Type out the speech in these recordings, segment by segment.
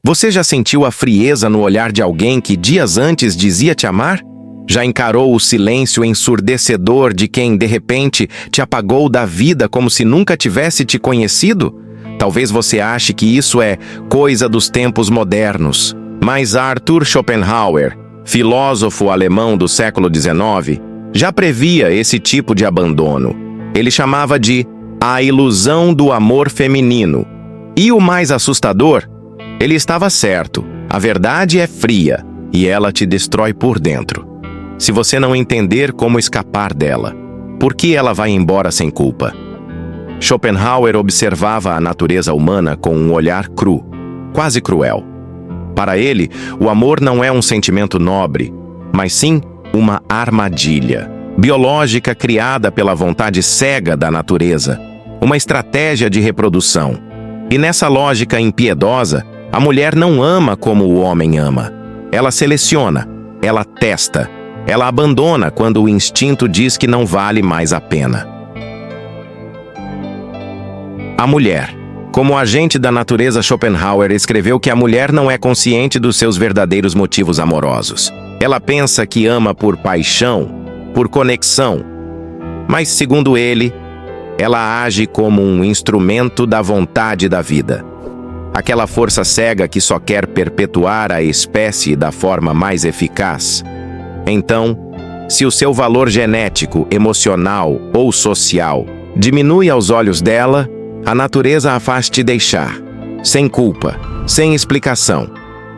Você já sentiu a frieza no olhar de alguém que dias antes dizia te amar? Já encarou o silêncio ensurdecedor de quem, de repente, te apagou da vida como se nunca tivesse te conhecido? Talvez você ache que isso é coisa dos tempos modernos. Mas Arthur Schopenhauer, filósofo alemão do século XIX, já previa esse tipo de abandono. Ele chamava de a ilusão do amor feminino. E o mais assustador, ele estava certo. A verdade é fria e ela te destrói por dentro. Se você não entender como escapar dela, por que ela vai embora sem culpa? Schopenhauer observava a natureza humana com um olhar cru, quase cruel. Para ele, o amor não é um sentimento nobre, mas sim uma armadilha biológica criada pela vontade cega da natureza, uma estratégia de reprodução. E nessa lógica impiedosa, a mulher não ama como o homem ama. Ela seleciona, ela testa, ela abandona quando o instinto diz que não vale mais a pena. A mulher. Como agente da natureza, Schopenhauer escreveu que a mulher não é consciente dos seus verdadeiros motivos amorosos. Ela pensa que ama por paixão, por conexão. Mas, segundo ele, ela age como um instrumento da vontade da vida. Aquela força cega que só quer perpetuar a espécie da forma mais eficaz. Então, se o seu valor genético, emocional ou social diminui aos olhos dela, a natureza a faz te deixar, sem culpa, sem explicação,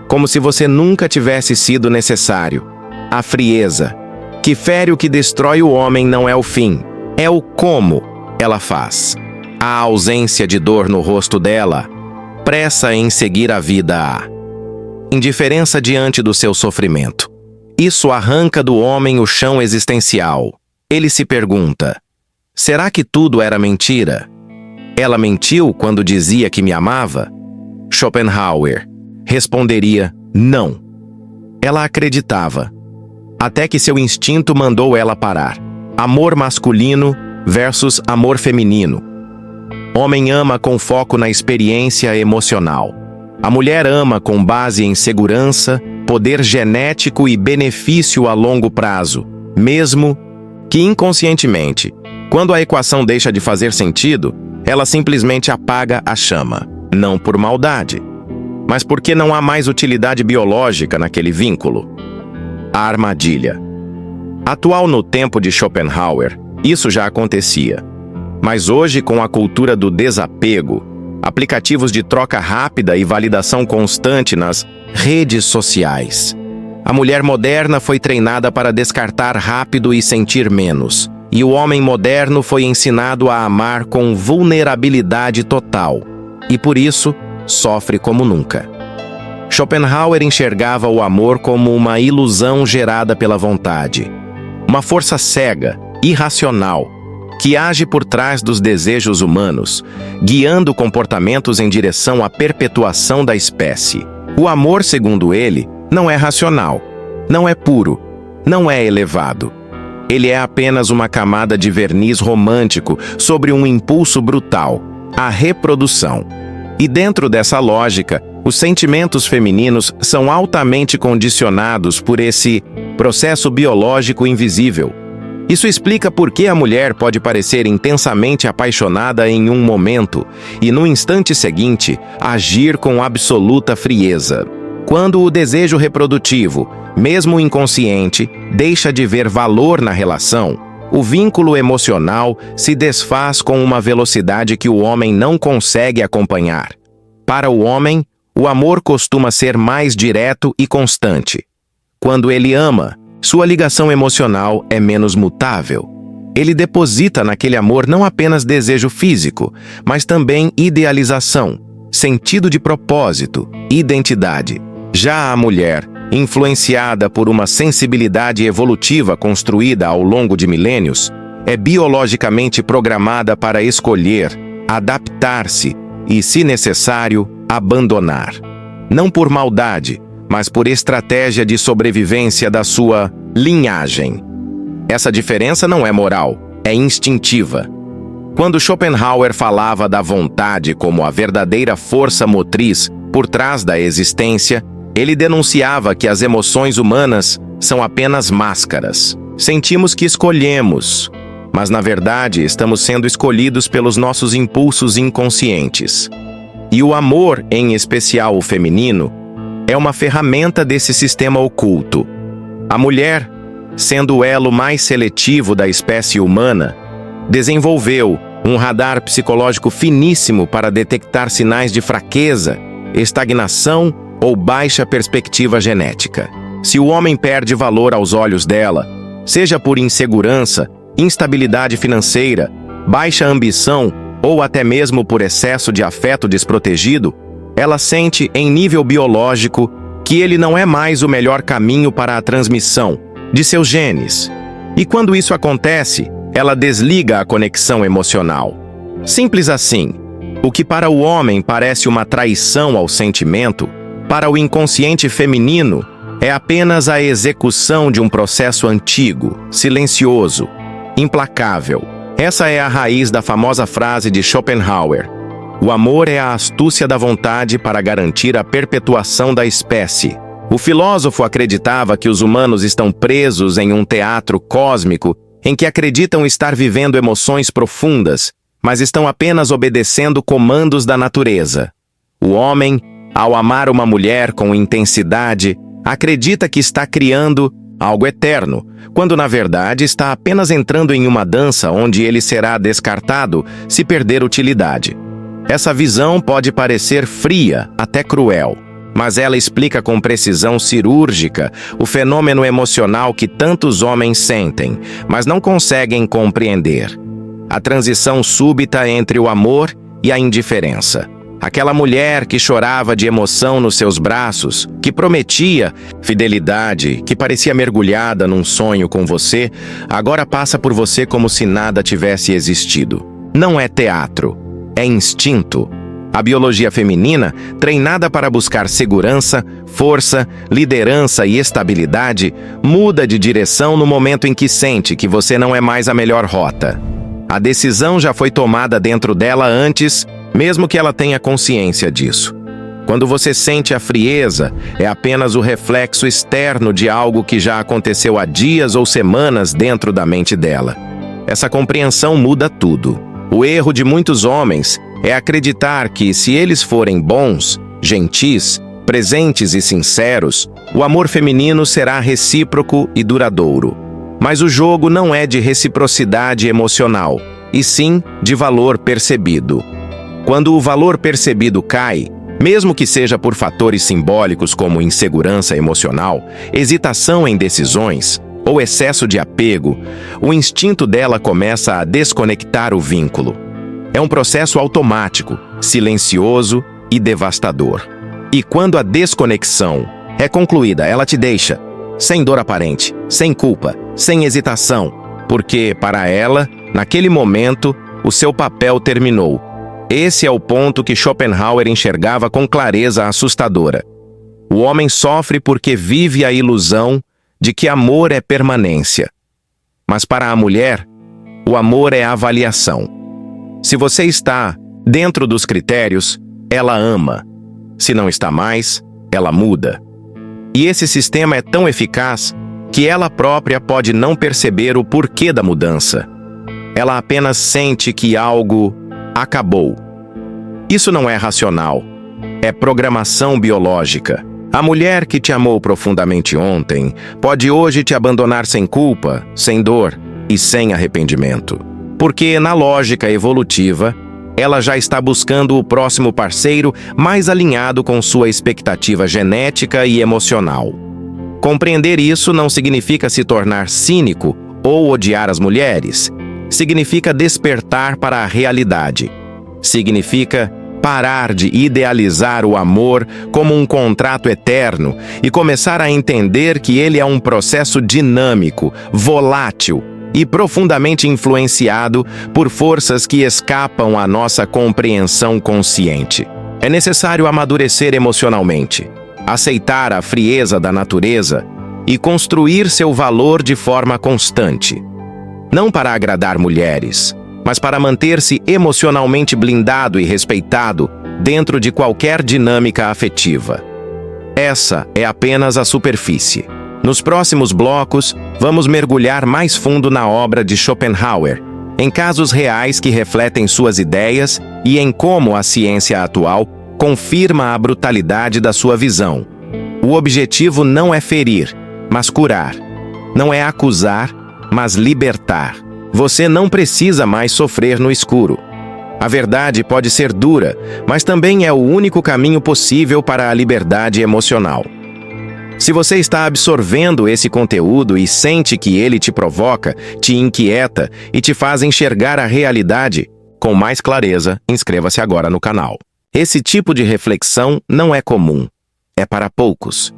como se você nunca tivesse sido necessário. A frieza, que fere o que destrói o homem, não é o fim, é o como ela faz. A ausência de dor no rosto dela, pressa em seguir a vida, a indiferença diante do seu sofrimento. Isso arranca do homem o chão existencial. Ele se pergunta: será que tudo era mentira? Ela mentiu quando dizia que me amava? Schopenhauer responderia: não. Ela acreditava, até que seu instinto mandou ela parar. Amor masculino versus amor feminino. Homem ama com foco na experiência emocional. A mulher ama com base em segurança, poder genético e benefício a longo prazo, mesmo que inconscientemente. Quando a equação deixa de fazer sentido, ela simplesmente apaga a chama. Não por maldade, mas porque não há mais utilidade biológica naquele vínculo. A armadilha. Atual no tempo de Schopenhauer, isso já acontecia. Mas hoje, com a cultura do desapego, aplicativos de troca rápida e validação constante nas redes sociais, a mulher moderna foi treinada para descartar rápido e sentir menos. E o homem moderno foi ensinado a amar com vulnerabilidade total. E por isso, sofre como nunca. Schopenhauer enxergava o amor como uma ilusão gerada pela vontade. Uma força cega, irracional, que age por trás dos desejos humanos, guiando comportamentos em direção à perpetuação da espécie. O amor, segundo ele, não é racional, não é puro, não é elevado. Ele é apenas uma camada de verniz romântico sobre um impulso brutal, a reprodução. E dentro dessa lógica, os sentimentos femininos são altamente condicionados por esse processo biológico invisível. Isso explica por que a mulher pode parecer intensamente apaixonada em um momento e, no instante seguinte, agir com absoluta frieza. Quando o desejo reprodutivo, mesmo inconsciente, deixa de ver valor na relação, o vínculo emocional se desfaz com uma velocidade que o homem não consegue acompanhar. Para o homem, o amor costuma ser mais direto e constante. Quando ele ama, sua ligação emocional é menos mutável. Ele deposita naquele amor não apenas desejo físico, mas também idealização, sentido de propósito, identidade. Já a mulher, influenciada por uma sensibilidade evolutiva construída ao longo de milênios, é biologicamente programada para escolher, adaptar-se e, se necessário, abandonar. Não por maldade, mas por estratégia de sobrevivência da sua linhagem. Essa diferença não é moral, é instintiva. Quando Schopenhauer falava da vontade como a verdadeira força motriz Por trás da existência, ele denunciava que as emoções humanas são apenas máscaras. Sentimos que escolhemos, mas na verdade estamos sendo escolhidos pelos nossos impulsos inconscientes. E o amor, em especial o feminino, é uma ferramenta desse sistema oculto. A mulher, sendo o elo mais seletivo da espécie humana, desenvolveu um radar psicológico finíssimo para detectar sinais de fraqueza, estagnação ou baixa perspectiva genética. Se o homem perde valor aos olhos dela, seja por insegurança, instabilidade financeira, baixa ambição ou até mesmo por excesso de afeto desprotegido, ela sente em nível biológico que ele não é mais o melhor caminho para a transmissão de seus genes. E quando isso acontece, ela desliga a conexão emocional. Simples assim. O que para o homem parece uma traição ao sentimento, para o inconsciente feminino, é apenas a execução de um processo antigo, silencioso, implacável. Essa é a raiz da famosa frase de Schopenhauer: o amor é a astúcia da vontade para garantir a perpetuação da espécie. O filósofo acreditava que os humanos estão presos em um teatro cósmico em que acreditam estar vivendo emoções profundas, mas estão apenas obedecendo comandos da natureza. O homem, ao amar uma mulher com intensidade, acredita que está criando algo eterno, quando na verdade está apenas entrando em uma dança onde ele será descartado se perder utilidade. Essa visão pode parecer fria, até cruel, mas ela explica com precisão cirúrgica o fenômeno emocional que tantos homens sentem, mas não conseguem compreender. A transição súbita entre o amor e a indiferença. Aquela mulher que chorava de emoção nos seus braços, que prometia fidelidade, que parecia mergulhada num sonho com você, agora passa por você como se nada tivesse existido. Não é teatro, é instinto. A biologia feminina, treinada para buscar segurança, força, liderança e estabilidade, muda de direção no momento em que sente que você não é mais a melhor rota. A decisão já foi tomada dentro dela antes, mesmo que ela tenha consciência disso. Quando você sente a frieza, é apenas o reflexo externo de algo que já aconteceu há dias ou semanas dentro da mente dela. Essa compreensão muda tudo. O erro de muitos homens é acreditar que, se eles forem bons, gentis, presentes e sinceros, o amor feminino será recíproco e duradouro. Mas o jogo não é de reciprocidade emocional, e sim de valor percebido. Quando o valor percebido cai, mesmo que seja por fatores simbólicos como insegurança emocional, hesitação em decisões ou excesso de apego, o instinto dela começa a desconectar o vínculo. É um processo automático, silencioso e devastador. E quando a desconexão é concluída, ela te deixa sem dor aparente, sem culpa, sem hesitação, porque, para ela, naquele momento, o seu papel terminou. Esse é o ponto que Schopenhauer enxergava com clareza assustadora. O homem sofre porque vive a ilusão de que amor é permanência. Mas para a mulher, o amor é avaliação. Se você está dentro dos critérios, ela ama. Se não está mais, ela muda. E esse sistema é tão eficaz que ela própria pode não perceber o porquê da mudança. Ela apenas sente que algo acabou. Isso não é racional, é programação biológica. A mulher que te amou profundamente ontem pode hoje te abandonar sem culpa, sem dor e sem arrependimento. Porque, na lógica evolutiva, ela já está buscando o próximo parceiro mais alinhado com sua expectativa genética e emocional. Compreender isso não significa se tornar cínico ou odiar as mulheres. Significa despertar para a realidade. Significa parar de idealizar o amor como um contrato eterno e começar a entender que ele é um processo dinâmico, volátil e profundamente influenciado por forças que escapam à nossa compreensão consciente. É necessário amadurecer emocionalmente, aceitar a frieza da natureza e construir seu valor de forma constante. Não para agradar mulheres, mas para manter-se emocionalmente blindado e respeitado dentro de qualquer dinâmica afetiva. Essa é apenas a superfície. Nos próximos blocos, vamos mergulhar mais fundo na obra de Schopenhauer, em casos reais que refletem suas ideias e em como a ciência atual confirma a brutalidade da sua visão. O objetivo não é ferir, mas curar. Não é acusar, mas libertar. Você não precisa mais sofrer no escuro. A verdade pode ser dura, mas também é o único caminho possível para a liberdade emocional. Se você está absorvendo esse conteúdo e sente que ele te provoca, te inquieta e te faz enxergar a realidade com mais clareza, inscreva-se agora no canal. Esse tipo de reflexão não é comum, é para poucos.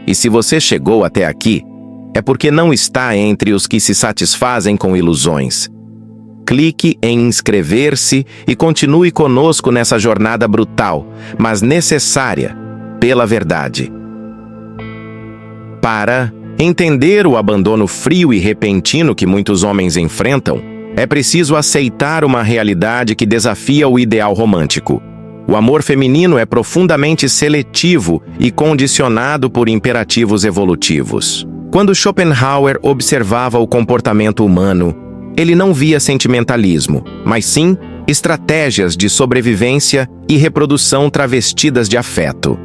E se você chegou até aqui, é porque não está entre os que se satisfazem com ilusões. Clique em inscrever-se e continue conosco nessa jornada brutal, mas necessária, pela verdade. Para entender o abandono frio e repentino que muitos homens enfrentam, é preciso aceitar uma realidade que desafia o ideal romântico. O amor feminino é profundamente seletivo e condicionado por imperativos evolutivos. Quando Schopenhauer observava o comportamento humano, ele não via sentimentalismo, mas sim estratégias de sobrevivência e reprodução travestidas de afeto.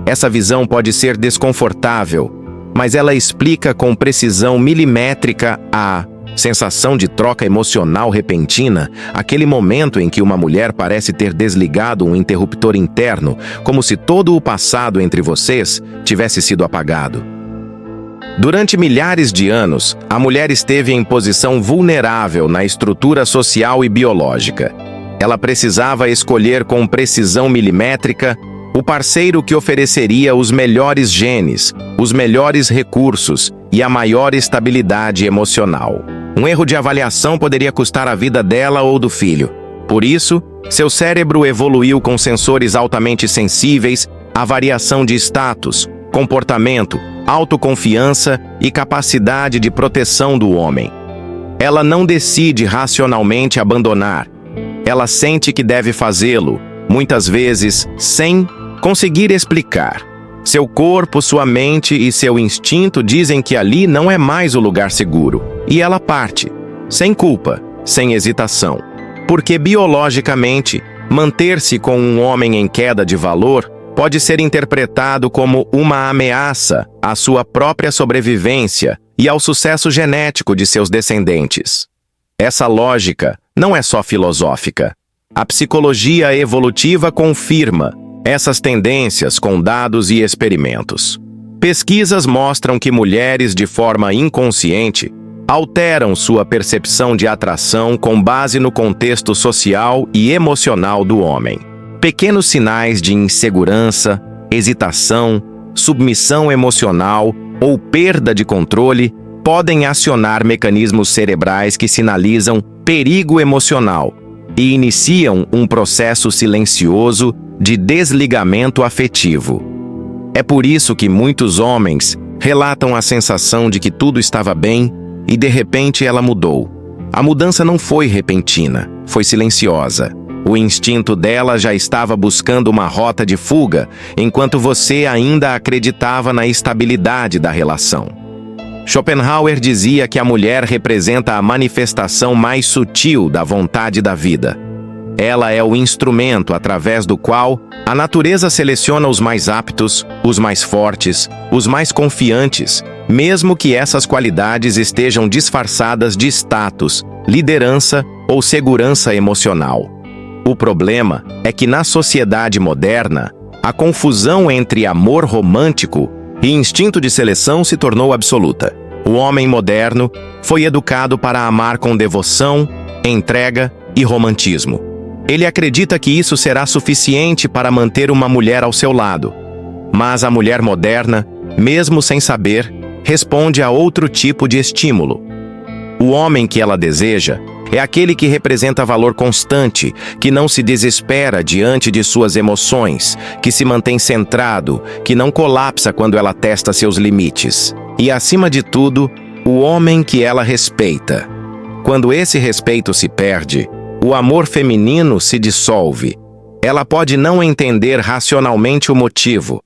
Essa visão pode ser desconfortável, mas ela explica com precisão milimétrica a sensação de troca emocional repentina, aquele momento em que uma mulher parece ter desligado um interruptor interno, como se todo o passado entre vocês tivesse sido apagado. Durante milhares de anos, a mulher esteve em posição vulnerável na estrutura social e biológica. Ela precisava escolher com precisão milimétrica o parceiro que ofereceria os melhores genes, os melhores recursos e a maior estabilidade emocional. Um erro de avaliação poderia custar a vida dela ou do filho. Por isso, seu cérebro evoluiu com sensores altamente sensíveis à variação de status, comportamento, autoconfiança e capacidade de proteção do homem. Ela não decide racionalmente abandonar. Ela sente que deve fazê-lo, muitas vezes sem conseguir explicar. Seu corpo, sua mente e seu instinto dizem que ali não é mais o lugar seguro. E ela parte, sem culpa, sem hesitação. Porque biologicamente, manter-se com um homem em queda de valor pode ser interpretado como uma ameaça à sua própria sobrevivência e ao sucesso genético de seus descendentes. Essa lógica não é só filosófica. A psicologia evolutiva confirma essas tendências com dados e experimentos. Pesquisas mostram que mulheres, de forma inconsciente, alteram sua percepção de atração com base no contexto social e emocional do homem. Pequenos sinais de insegurança, hesitação, submissão emocional ou perda de controle podem acionar mecanismos cerebrais que sinalizam perigo emocional e iniciam um processo silencioso de desligamento afetivo. É por isso que muitos homens relatam a sensação de que tudo estava bem e de repente ela mudou. A mudança não foi repentina, foi silenciosa. O instinto dela já estava buscando uma rota de fuga, enquanto você ainda acreditava na estabilidade da relação. Schopenhauer dizia que a mulher representa a manifestação mais sutil da vontade da vida. Ela é o instrumento através do qual a natureza seleciona os mais aptos, os mais fortes, os mais confiantes, mesmo que essas qualidades estejam disfarçadas de status, liderança ou segurança emocional. O problema é que na sociedade moderna, a confusão entre amor romântico e instinto de seleção se tornou absoluta. O homem moderno foi educado para amar com devoção, entrega e romantismo. Ele acredita que isso será suficiente para manter uma mulher ao seu lado. Mas a mulher moderna, mesmo sem saber, responde a outro tipo de estímulo. O homem que ela deseja é aquele que representa valor constante, que não se desespera diante de suas emoções, que se mantém centrado, que não colapsa quando ela testa seus limites. E, acima de tudo, o homem que ela respeita. Quando esse respeito se perde, o amor feminino se dissolve. Ela pode não entender racionalmente o motivo.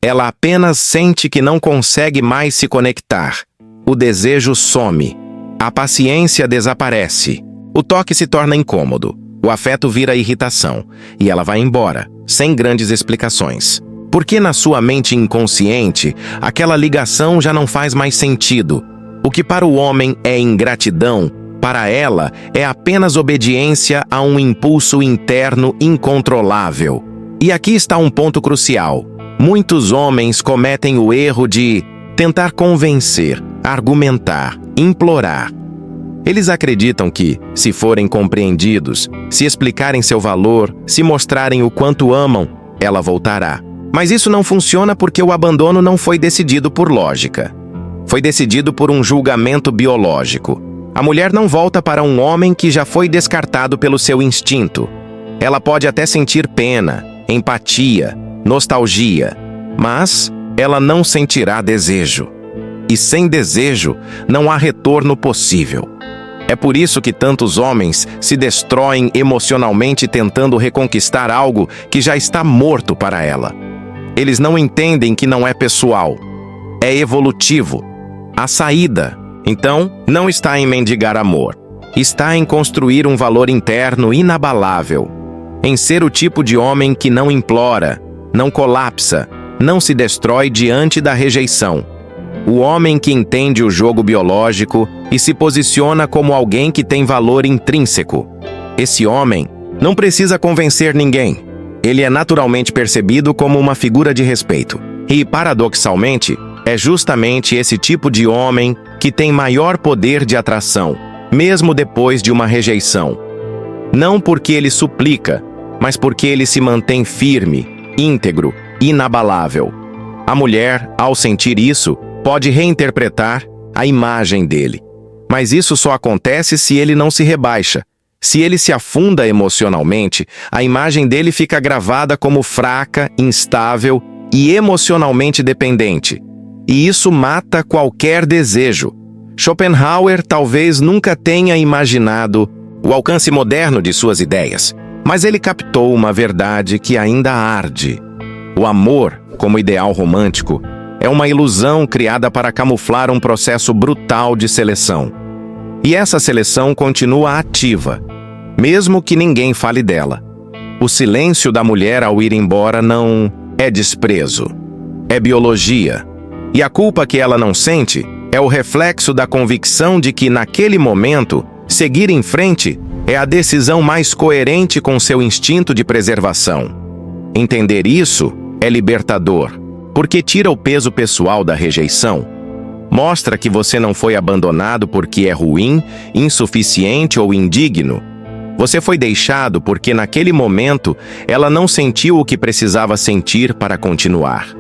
Ela apenas sente que não consegue mais se conectar. O desejo some. A paciência desaparece. O toque se torna incômodo. O afeto vira irritação. E ela vai embora, sem grandes explicações. Porque na sua mente inconsciente, aquela ligação já não faz mais sentido. O que para o homem é ingratidão, para ela é apenas obediência a um impulso interno incontrolável. E aqui está um ponto crucial. Muitos homens cometem o erro de tentar convencer, argumentar, implorar. Eles acreditam que, se forem compreendidos, se explicarem seu valor, se mostrarem o quanto amam, ela voltará. Mas isso não funciona porque o abandono não foi decidido por lógica. Foi decidido por um julgamento biológico. A mulher não volta para um homem que já foi descartado pelo seu instinto. Ela pode até sentir pena, empatia, nostalgia, mas ela não sentirá desejo. E sem desejo, não há retorno possível. É por isso que tantos homens se destroem emocionalmente tentando reconquistar algo que já está morto para ela. Eles não entendem que não é pessoal, é evolutivo. A saída, então, não está em mendigar amor. Está em construir um valor interno inabalável. Em ser o tipo de homem que não implora, não colapsa, não se destrói diante da rejeição. O homem que entende o jogo biológico e se posiciona como alguém que tem valor intrínseco. Esse homem não precisa convencer ninguém. Ele é naturalmente percebido como uma figura de respeito. E, paradoxalmente, é justamente esse tipo de homem que tem maior poder de atração, mesmo depois de uma rejeição. Não porque ele suplica, mas porque ele se mantém firme, íntegro, inabalável. A mulher, ao sentir isso, pode reinterpretar a imagem dele. Mas isso só acontece se ele não se rebaixa. Se ele se afunda emocionalmente, a imagem dele fica gravada como fraca, instável e emocionalmente dependente. E isso mata qualquer desejo. Schopenhauer talvez nunca tenha imaginado o alcance moderno de suas ideias, mas ele captou uma verdade que ainda arde. O amor, como ideal romântico, é uma ilusão criada para camuflar um processo brutal de seleção. E essa seleção continua ativa, mesmo que ninguém fale dela. O silêncio da mulher ao ir embora não é desprezo, é biologia. E a culpa que ela não sente é o reflexo da convicção de que, naquele momento, seguir em frente é a decisão mais coerente com seu instinto de preservação. Entender isso é libertador, porque tira o peso pessoal da rejeição. Mostra que você não foi abandonado porque é ruim, insuficiente ou indigno. Você foi deixado porque, naquele momento, ela não sentiu o que precisava sentir para continuar.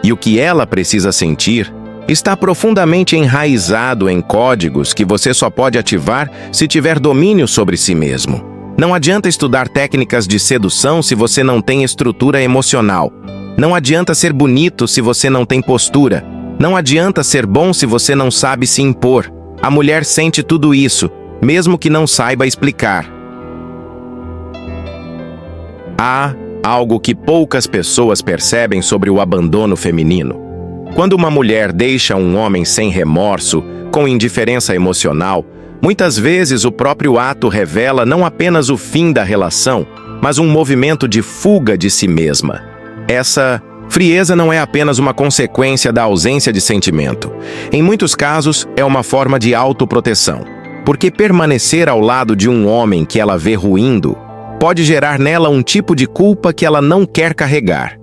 E o que ela precisa sentir está profundamente enraizado em códigos que você só pode ativar se tiver domínio sobre si mesmo. Não adianta estudar técnicas de sedução se você não tem estrutura emocional. Não adianta ser bonito se você não tem postura. Não adianta ser bom se você não sabe se impor. A mulher sente tudo isso, mesmo que não saiba explicar. Há algo que poucas pessoas percebem sobre o abandono feminino. Quando uma mulher deixa um homem sem remorso, com indiferença emocional, muitas vezes o próprio ato revela não apenas o fim da relação, mas um movimento de fuga de si mesma. Essa frieza não é apenas uma consequência da ausência de sentimento. Em muitos casos, é uma forma de autoproteção. Porque permanecer ao lado de um homem que ela vê ruindo pode gerar nela um tipo de culpa que ela não quer carregar.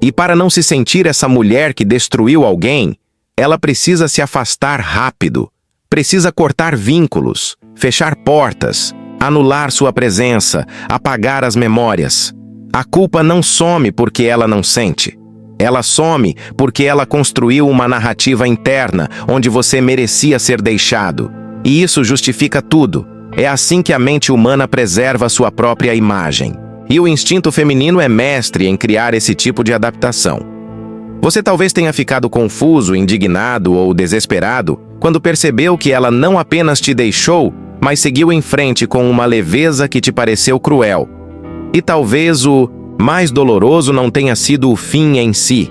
E para não se sentir essa mulher que destruiu alguém, ela precisa se afastar rápido, precisa cortar vínculos, fechar portas, anular sua presença, apagar as memórias. A culpa não some porque ela não sente. Ela some porque ela construiu uma narrativa interna onde você merecia ser deixado. E isso justifica tudo. É assim que a mente humana preserva sua própria imagem. E o instinto feminino é mestre em criar esse tipo de adaptação. Você talvez tenha ficado confuso, indignado ou desesperado quando percebeu que ela não apenas te deixou, mas seguiu em frente com uma leveza que te pareceu cruel. E talvez o mais doloroso não tenha sido o fim em si,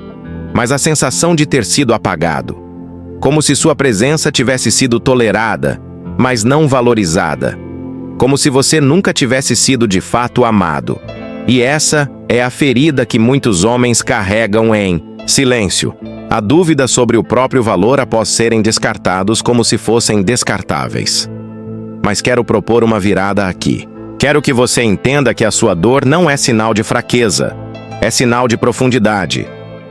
mas a sensação de ter sido apagado. Como se sua presença tivesse sido tolerada, mas não valorizada. Como se você nunca tivesse sido de fato amado. E essa é a ferida que muitos homens carregam em silêncio. A dúvida sobre o próprio valor após serem descartados como se fossem descartáveis. Mas quero propor uma virada aqui. Quero que você entenda que a sua dor não é sinal de fraqueza, é sinal de profundidade.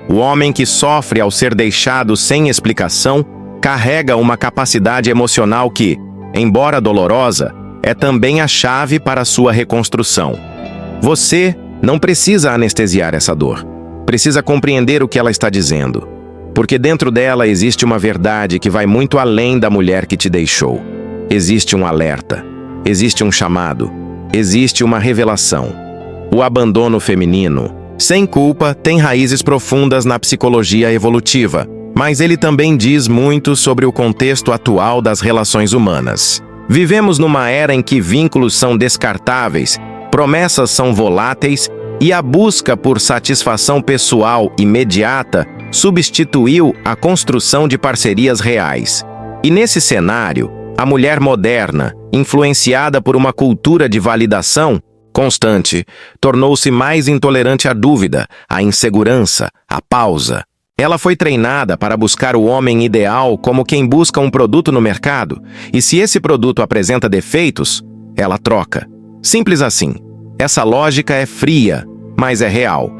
O homem que sofre ao ser deixado sem explicação carrega uma capacidade emocional que, embora dolorosa, é também a chave para a sua reconstrução. Você não precisa anestesiar essa dor. Precisa compreender o que ela está dizendo. Porque dentro dela existe uma verdade que vai muito além da mulher que te deixou. Existe um alerta. Existe um chamado. Existe uma revelação. O abandono feminino, sem culpa, tem raízes profundas na psicologia evolutiva, mas ele também diz muito sobre o contexto atual das relações humanas. Vivemos numa era em que vínculos são descartáveis, promessas são voláteis e a busca por satisfação pessoal imediata substituiu a construção de parcerias reais. E nesse cenário, a mulher moderna, influenciada por uma cultura de validação constante, tornou-se mais intolerante à dúvida, à insegurança, à pausa. Ela foi treinada para buscar o homem ideal como quem busca um produto no mercado, e se esse produto apresenta defeitos, ela troca. Simples assim. Essa lógica é fria, mas é real.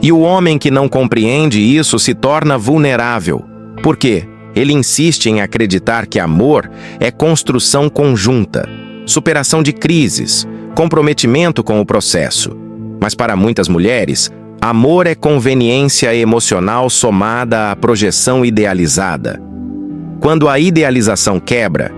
E o homem que não compreende isso se torna vulnerável. Por quê? Ele insiste em acreditar que amor é construção conjunta, superação de crises, comprometimento com o processo. Mas para muitas mulheres, amor é conveniência emocional somada à projeção idealizada. Quando a idealização quebra,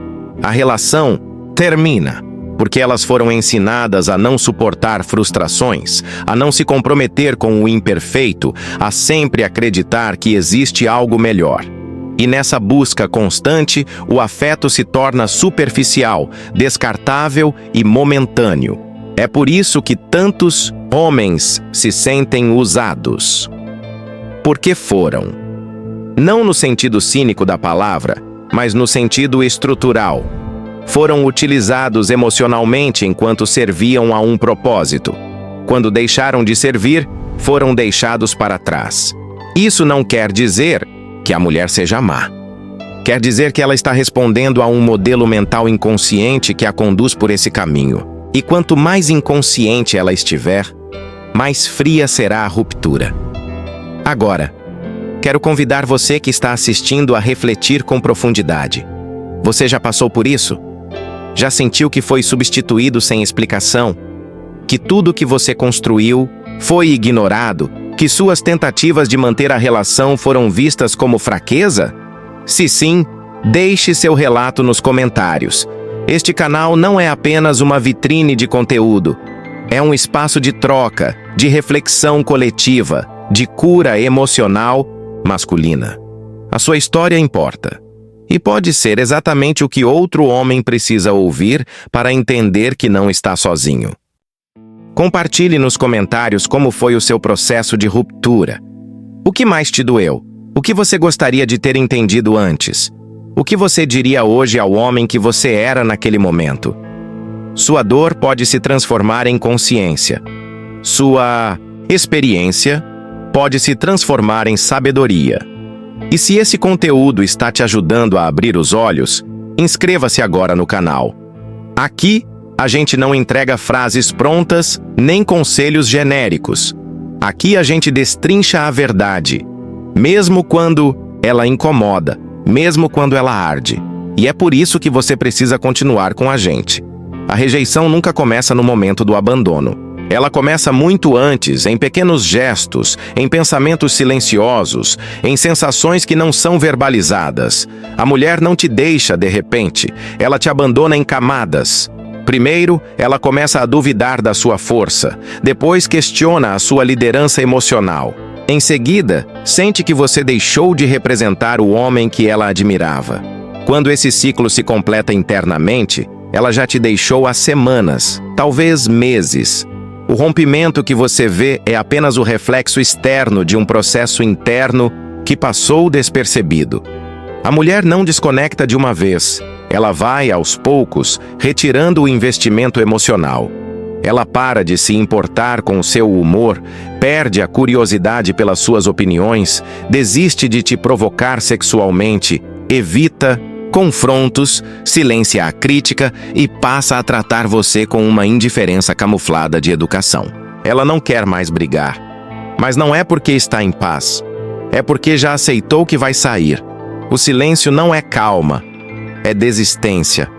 a relação termina, porque elas foram ensinadas a não suportar frustrações, a não se comprometer com o imperfeito, a sempre acreditar que existe algo melhor. E nessa busca constante, o afeto se torna superficial, descartável e momentâneo. É por isso que tantos homens se sentem usados. Porque foram. Não no sentido cínico da palavra, mas no sentido estrutural. Foram utilizados emocionalmente enquanto serviam a um propósito. Quando deixaram de servir, foram deixados para trás. Isso não quer dizer que a mulher seja má. Quer dizer que ela está respondendo a um modelo mental inconsciente que a conduz por esse caminho. E quanto mais inconsciente ela estiver, mais fria será a ruptura. Agora, quero convidar você que está assistindo a refletir com profundidade. Você já passou por isso? Já sentiu que foi substituído sem explicação? Que tudo que você construiu foi ignorado? Que suas tentativas de manter a relação foram vistas como fraqueza? Se sim, deixe seu relato nos comentários. Este canal não é apenas uma vitrine de conteúdo. É um espaço de troca, de reflexão coletiva, de cura emocional masculina. A sua história importa. E pode ser exatamente o que outro homem precisa ouvir para entender que não está sozinho. Compartilhe nos comentários como foi o seu processo de ruptura. O que mais te doeu? O que você gostaria de ter entendido antes? O que você diria hoje ao homem que você era naquele momento? Sua dor pode se transformar em consciência. Sua experiência pode se transformar em sabedoria. E se esse conteúdo está te ajudando a abrir os olhos, inscreva-se agora no canal. Aqui, a gente não entrega frases prontas, nem conselhos genéricos. Aqui a gente destrincha a verdade, mesmo quando ela incomoda, mesmo quando ela arde. E é por isso que você precisa continuar com a gente. A rejeição nunca começa no momento do abandono. Ela começa muito antes, em pequenos gestos, em pensamentos silenciosos, em sensações que não são verbalizadas. A mulher não te deixa de repente, ela te abandona em camadas. Primeiro, ela começa a duvidar da sua força. Depois, questiona a sua liderança emocional. Em seguida, sente que você deixou de representar o homem que ela admirava. Quando esse ciclo se completa internamente, ela já te deixou há semanas, talvez meses. O rompimento que você vê é apenas o reflexo externo de um processo interno que passou despercebido. A mulher não desconecta de uma vez. Ela vai, aos poucos, retirando o investimento emocional. Ela para de se importar com o seu humor, perde a curiosidade pelas suas opiniões, desiste de te provocar sexualmente, evita confrontos, silencia a crítica e passa a tratar você com uma indiferença camuflada de educação. Ela não quer mais brigar. Mas não é porque está em paz. É porque já aceitou que vai sair. O silêncio não é calma, é desistência.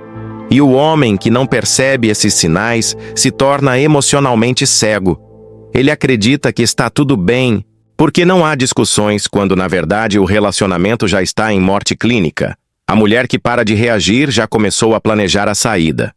E o homem que não percebe esses sinais se torna emocionalmente cego. Ele acredita que está tudo bem, porque não há discussões quando, na verdade, o relacionamento já está em morte clínica. A mulher que para de reagir já começou a planejar a saída.